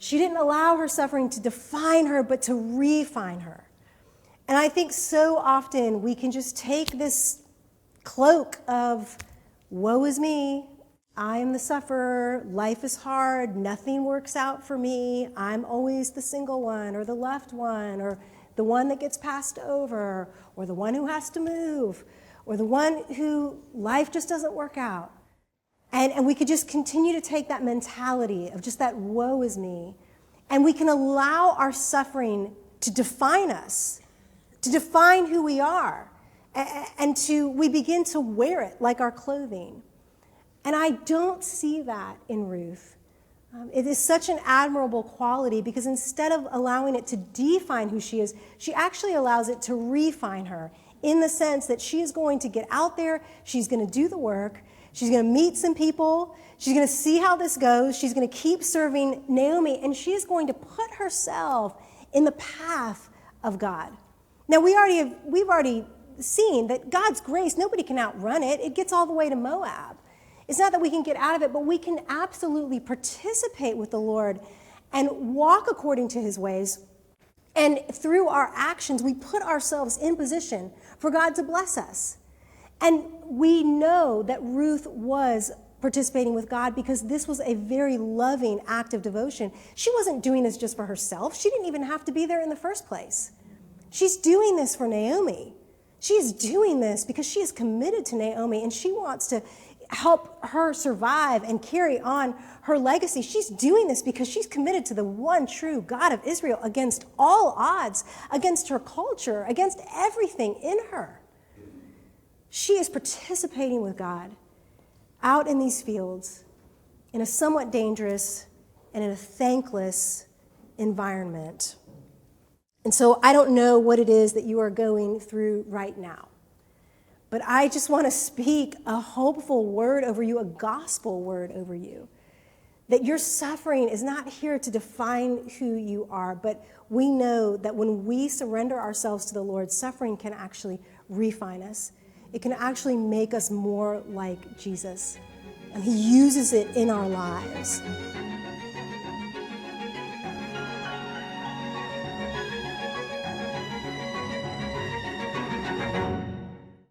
She didn't allow her suffering to define her, but to refine her. And I think so often we can just take this cloak of, woe is me, I am the sufferer, life is hard, nothing works out for me, I'm always the single one, or the left one, or the one that gets passed over, or the one who has to move, or the one who life just doesn't work out. And we could just continue to take that mentality of just that woe is me, and we can allow our suffering to define us, to define who we are, and we begin to wear it like our clothing. And I don't see that in Ruth. It is such an admirable quality because instead of allowing it to define who she is, she actually allows it to refine her in the sense that she is going to get out there, she's going to do the work, she's going to meet some people, she's going to see how this goes, she's going to keep serving Naomi, and she is going to put herself in the path of God. Now, we've already seen that God's grace, nobody can outrun it. It gets all the way to Moab. It's not that we can get out of it, but we can absolutely participate with the Lord and walk according to his ways. And through our actions, we put ourselves in position for God to bless us. And we know that Ruth was participating with God because this was a very loving act of devotion. She wasn't doing this just for herself. She didn't even have to be there in the first place. She's doing this for Naomi. She is doing this because she is committed to Naomi and she wants to help her survive and carry on her legacy. She's doing this because she's committed to the one true God of Israel against all odds, against her culture, against everything in her. She is participating with God out in these fields in a somewhat dangerous and in a thankless environment. And so I don't know what it is that you are going through right now. But I just want to speak a hopeful word over you, a gospel word over you. That your suffering is not here to define who you are, but we know that when we surrender ourselves to the Lord, suffering can actually refine us. It can actually make us more like Jesus. And he uses it in our lives.